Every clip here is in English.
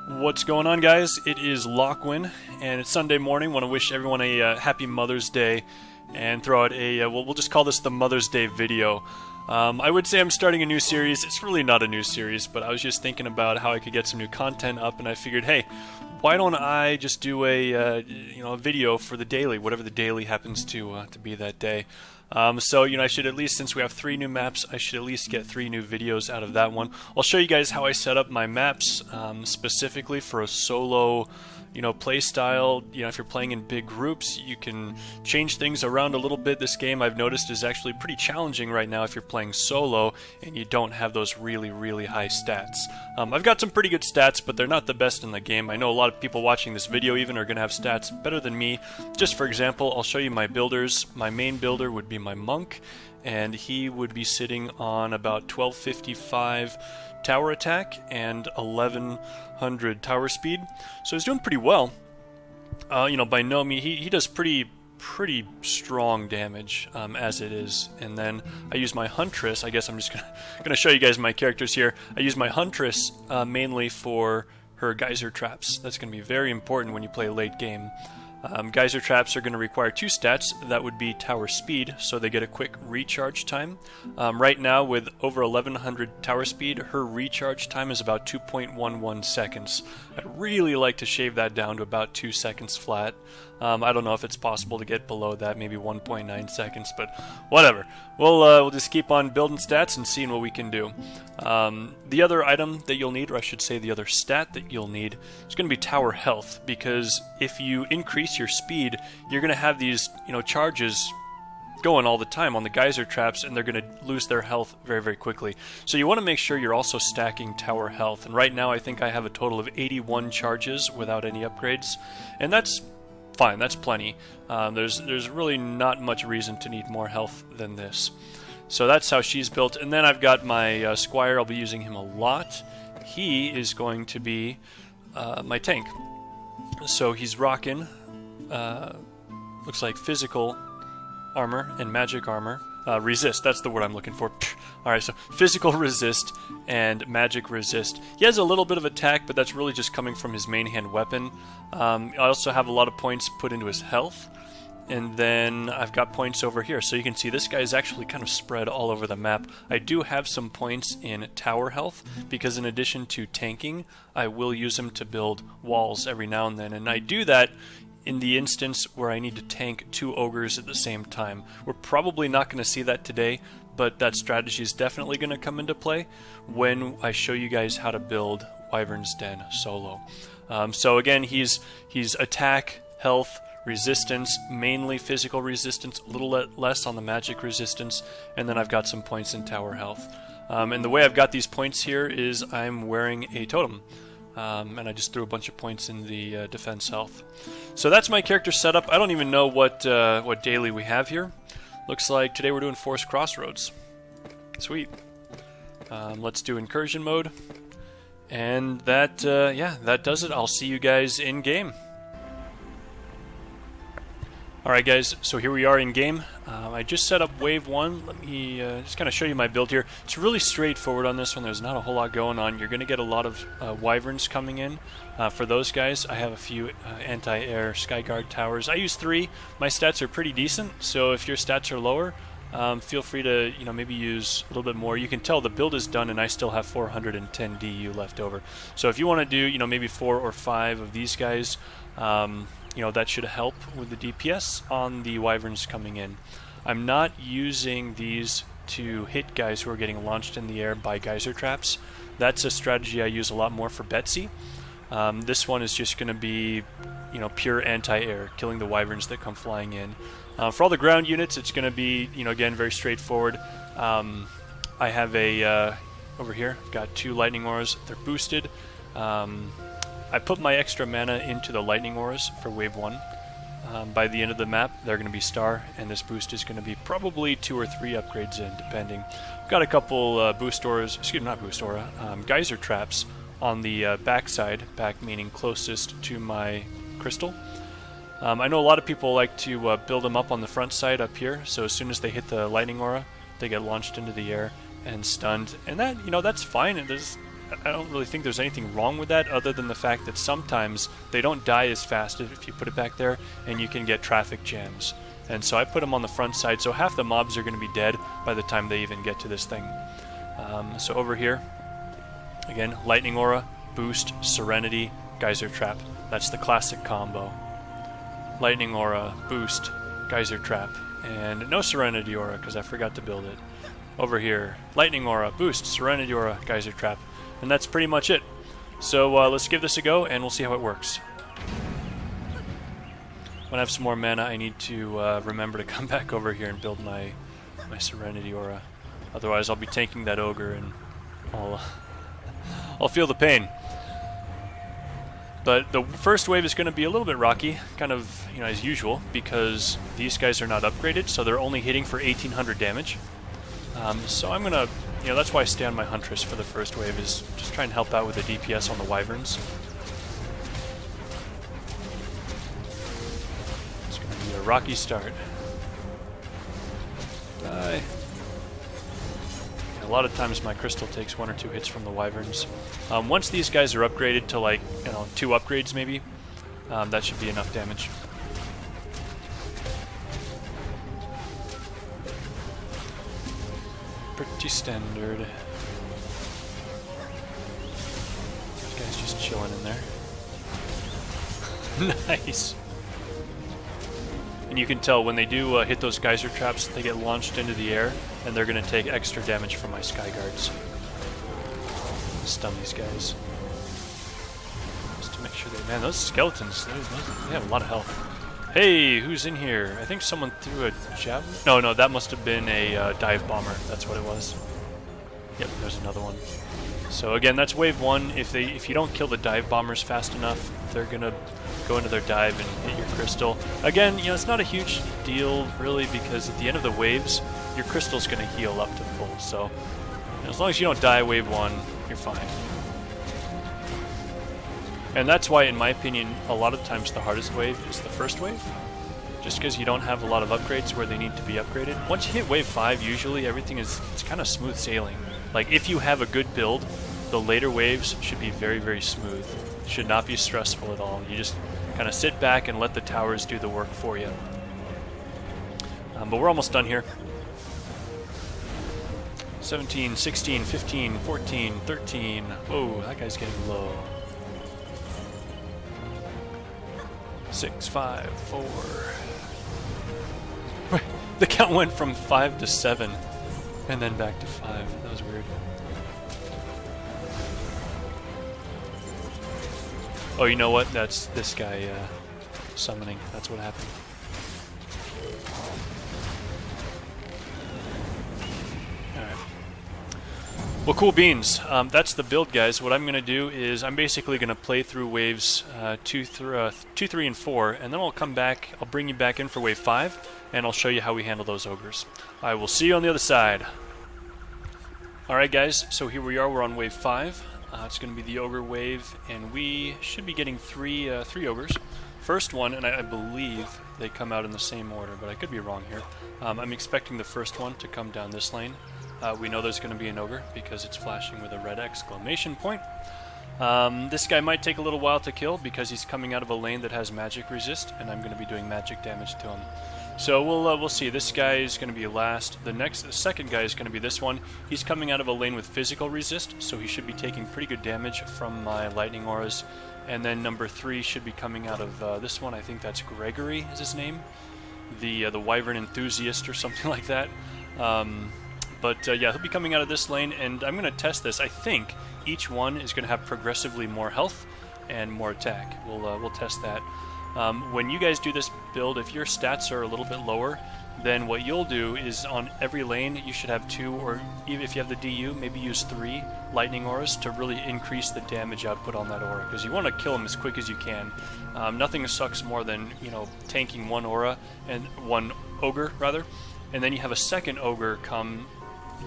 What's going on, guys? It is Lockewynn, and it's Sunday morning. Want to wish everyone a happy Mother's Day, and throw out a we'll just call this the Mother's Day video. I would say I'm starting a new series. It's really not a new series, but I was just thinking about how I could get some new content up, and I figured, hey, why don't I just do a a video for the daily, whatever the daily happens to be that day. So I should at least, since we have 3 new maps, I should at least get 3 new videos out of that one. I'll show you guys how I set up my maps specifically for a solo play style. If you're playing in big groups, you can change things around a little bit. This game, I've noticed, is actually pretty challenging right now if you're playing solo and you don't have those really high stats. I've got some pretty good stats, but they're not the best in the game. I know a lot of people watching this video even are going to have stats better than me. Just for example, I'll show you my builders. My main builder would be my monk, and he would be sitting on about 1255 tower attack and 1100 tower speed, so he's doing pretty well. By no means, he does pretty strong damage as it is. And then I use my huntress. I guess I'm just gonna show you guys my characters here. I use my huntress mainly for her geyser traps. That's going to be very important when you play late game. Geyser traps are going to require 2 stats. That would be tower speed, so they get a quick recharge time. Right now, with over 1100 tower speed, her recharge time is about 2.11 seconds. I'd really like to shave that down to about 2 seconds flat. I don't know if it's possible to get below that, maybe 1.9 seconds, but whatever. We'll just keep on building stats and seeing what we can do. The other item that you'll need, or I should say the other stat that you'll need, is going to be tower health, because if you increase your speed, you're going to have these charges going all the time on the geyser traps, and they're going to lose their health very quickly. So you want to make sure you're also stacking tower health, and right now I think I have a total of 81 charges without any upgrades, and that's fine, that's plenty. There's really not much reason to need more health than this. So that's how she's built. And then I've got my squire. I'll be using him a lot. He is going to be my tank. So he's rocking, looks like physical armor and magic armor. Resist, that's the word I'm looking for. Alright, so physical resist and magic resist. He has a little bit of attack, but that's really just coming from his main hand weapon. I also have a lot of points put into his health. And then I've got points over here. So you can see this guy is actually kind of spread all over the map. I do have some points in tower health, because in addition to tanking, I will use him to build walls every now and then. And I do that in the instance where I need to tank 2 ogres at the same time. We're probably not going to see that today, but that strategy is definitely going to come into play when I show you guys how to build Wyvern's Den solo. So again, he's attack, health, resistance, mainly physical resistance, a little less on the magic resistance, and then I've got some points in tower health. And the way I've got these points here is I'm wearing a totem. And I just threw a bunch of points in the defense health. So that's my character setup. I don't even know what daily we have here. Looks like today we're doing Forest Crossroads. Sweet. Let's do Incursion mode. And that does it. I'll see you guys in game. Alright guys, so here we are in game. I just set up wave 1. Let me just kind of show you my build here. It's really straightforward on this one. There's not a whole lot going on. You're going to get a lot of wyverns coming in. For those guys, I have a few anti-air Skyguard towers. I use 3. My stats are pretty decent, so if your stats are lower, feel free to maybe use a little bit more. You can tell the build is done and I still have 410 DU left over. So if you want to do maybe 4 or 5 of these guys, that should help with the DPS on the wyverns coming in. I'm not using these to hit guys who are getting launched in the air by geyser traps. That's a strategy I use a lot more for Betsy. This one is just going to be pure anti-air, killing the wyverns that come flying in. For all the ground units, it's going to be again very straightforward. I have a over here, I've got 2 lightning auras. They're boosted. I put my extra mana into the lightning auras for wave 1. By the end of the map, they're going to be star, and this boost is going to be probably 2 or 3 upgrades in, depending. I've got a couple boost auras, not boost aura, geyser traps on the backside, back meaning closest to my crystal. I know a lot of people like to build them up on the front side up here, so as soon as they hit the lightning aura, they get launched into the air and stunned, and that that's fine. I don't really think there's anything wrong with that other than the fact that sometimes they don't die as fast if you put it back there, and you can get traffic jams. And so I put them on the front side, so half the mobs are going to be dead by the time they even get to this thing. So over here, again, Lightning Aura, Boost, Serenity, Geyser Trap. That's the classic combo. Lightning Aura, Boost, Geyser Trap, and no Serenity Aura because I forgot to build it. Over here, Lightning Aura, Boost, Serenity Aura, Geyser Trap, and that's pretty much it. So let's give this a go and we'll see how it works. When I have some more mana, I need to remember to come back over here and build my Serenity Aura. Otherwise I'll be tanking that ogre and I'll feel the pain. But the first wave is going to be a little bit rocky, kind of, you know, as usual, because these guys are not upgraded, so they're only hitting for 1800 damage. So I'm going to, you know, that's why I stay on my Huntress for the first wave, is just try and help out with the DPS on the Wyverns. It's going to be a rocky start. Die. A lot of times my crystal takes 1 or 2 hits from the Wyverns. Once these guys are upgraded to, like, you know, 2 upgrades maybe, that should be enough damage. Pretty standard. This guy's just chilling in there. Nice. And you can tell when they do hit those geyser traps, they get launched into the air, and they're going to take extra damage from my Sky Guards. Stun these guys. Just to make sure they... Man, those skeletons, they have a lot of health. Hey, who's in here? I think someone threw a javelin? No, that must have been a dive bomber. That's what it was. Yep, there's another one. So again, that's wave 1. If you don't kill the dive bombers fast enough, they're going to go into their dive and hit your crystal. Again, you know, it's not a huge deal, really, because at the end of the waves, your crystal's going to heal up to full. So as long as you don't die wave 1, you're fine. And that's why, in my opinion, a lot of times the hardest wave is the first wave. Just because you don't have a lot of upgrades where they need to be upgraded. Once you hit wave 5, usually everything it's kind of smooth sailing. Like, if you have a good build, the later waves should be very, very smooth. Should not be stressful at all. You just kind of sit back and let the towers do the work for you. But we're almost done here. 17, 16, 15, 14, 13. Whoa, that guy's getting low. 6, 5, 4. The count went from 5 to 7, and then back to 5. That was weird. Oh, you know what? That's this guy summoning. That's what happened. Alright. Well, cool beans. That's the build, guys. What I'm going to do is I'm basically going to play through waves 2, 3, and 4, and then I'll come back. I'll bring you back in for wave 5, and I'll show you how we handle those ogres. I will see you on the other side. Alright, guys. So here we are. We're on wave 5. It's going to be the ogre wave, and we should be getting three ogres. First one, and I believe they come out in the same order, but I could be wrong here. I'm expecting the first one to come down this lane. We know there's going to be an ogre because it's flashing with a red exclamation point. This guy might take a little while to kill because he's coming out of a lane that has magic resist, and I'm going to be doing magic damage to him. So we'll see. This guy is going to be last. The second guy is going to be this one. He's coming out of a lane with physical resist, so he should be taking pretty good damage from my lightning auras. And then number 3 should be coming out of this one. I think that's Gregory is his name, the Wyvern enthusiast or something like that. But yeah, he'll be coming out of this lane, and I'm going to test this. I think each one is going to have progressively more health and more attack. We'll test that. When you guys do this build, if your stats are a little bit lower, then what you'll do is on every lane you should have 2, or even if you have the DU, maybe use 3 lightning auras to really increase the damage output on that aura, because you want to kill them as quick as you can. Nothing sucks more than, you know, tanking one aura, and one ogre rather, and then you have a second ogre come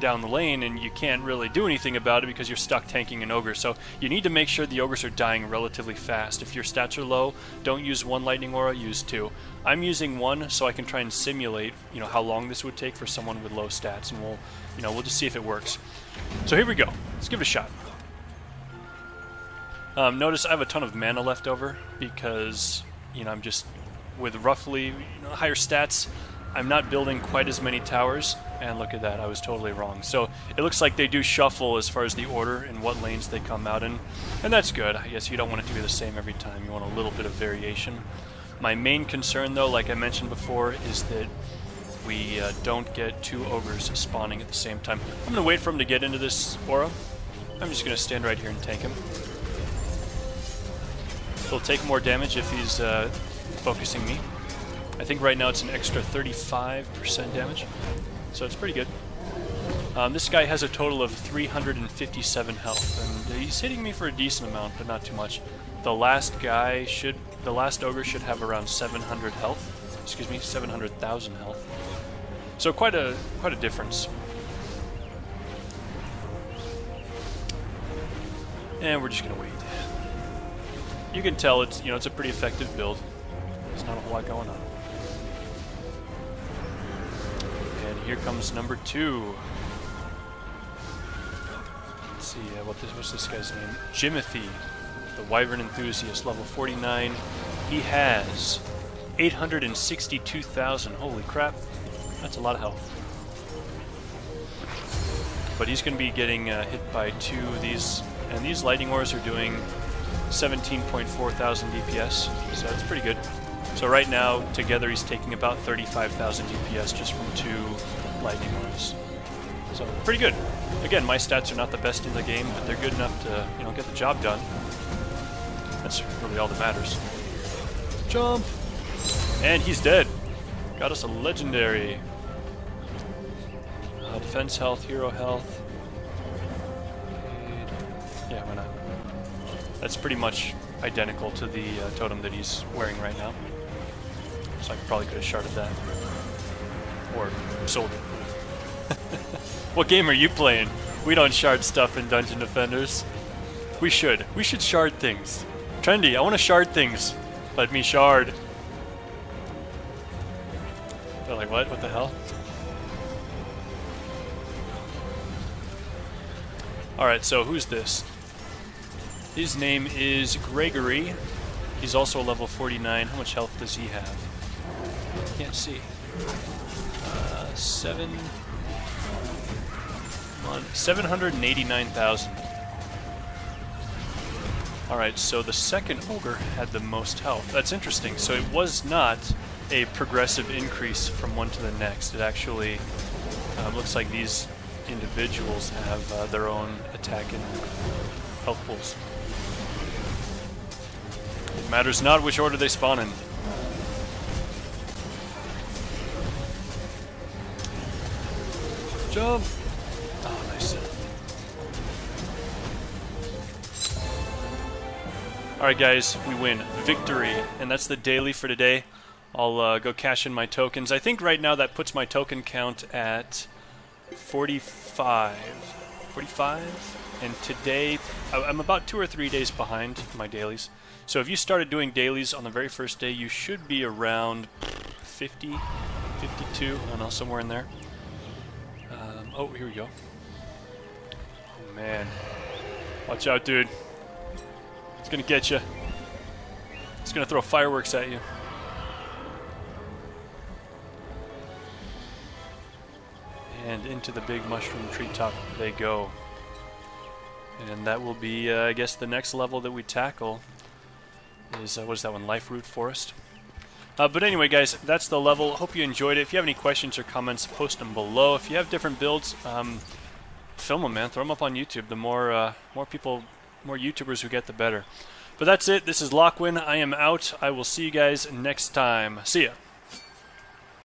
down the lane and you can't really do anything about it because you're stuck tanking an ogre. So you need to make sure the ogres are dying relatively fast. If your stats are low, don't use 1 lightning aura, use 2. I'm using 1 so I can try and simulate, you know, how long this would take for someone with low stats, and we'll just see if it works. So here we go. Let's give it a shot. Notice I have a ton of mana left over because, you know, I'm just, with roughly higher stats, I'm not building quite as many towers, and look at that, I was totally wrong. So it looks like they do shuffle as far as the order and what lanes they come out in, and that's good. I guess you don't want it to be the same every time, you want a little bit of variation. My main concern though, like I mentioned before, is that we don't get two ogres spawning at the same time. I'm going to wait for him to get into this aura. I'm just going to stand right here and tank him. He'll take more damage if he's focusing me. I think right now it's an extra 35% damage, so it's pretty good. This guy has a total of 357 health, and he's hitting me for a decent amount, but not too much. The last ogre should have around 700 health. Excuse me, 700,000 health. So quite a difference. And we're just gonna wait. You can tell it's a pretty effective build. There's not a whole lot going on. And here comes number 2. Let's see, what's this guy's name? Jimothy, the Wyvern Enthusiast, level 49. He has 862,000. Holy crap. That's a lot of health. But he's going to be getting hit by 2 of these, and these lightning ores are doing 17.4 thousand DPS, so that's pretty good. So right now, together he's taking about 35,000 DPS just from 2 lightning ores. So pretty good. Again, my stats are not the best in the game, but they're good enough to, you know, get the job done. That's really all that matters. Jump! And he's dead. Got us a legendary. Defense health, hero health. Yeah, why not? That's pretty much identical to the totem that he's wearing right now. So I probably could have sharded that. Or sold it. What game are you playing? We don't shard stuff in Dungeon Defenders. We should. We should shard things. Trendy, I want to shard things. Let me shard. They're like, what? What the hell? Alright, so who's this? His name is Gregory. He's also level 49. How much health does he have? Can't see. 789,000. Alright, so the second ogre had the most health. That's interesting. So it was not a progressive increase from one to the next. It actually looks like these individuals have their own attack and health pools. It matters not which order they spawn in. Jump! Oh, nice. Alright guys, we win. Victory. And that's the daily for today. I'll go cash in my tokens. I think right now that puts my token count at 45. 45? And today, I'm about 2 or 3 days behind my dailies. So if you started doing dailies on the very first day, you should be around 50, 52, I don't know, somewhere in there. Oh, here we go. Oh, man. Watch out, dude. It's gonna get you. It's gonna throw fireworks at you. And into the big mushroom treetop they go. And that will be, I guess, the next level that we tackle is, what is that one? Life Root Forest. But anyway, guys, that's the level. Hope you enjoyed it. If you have any questions or comments, post them below. If you have different builds, film them, man. Throw them up on YouTube. The more people, more YouTubers who get, the better. But that's it. This is Lockewynn. I am out. I will see you guys next time. See ya.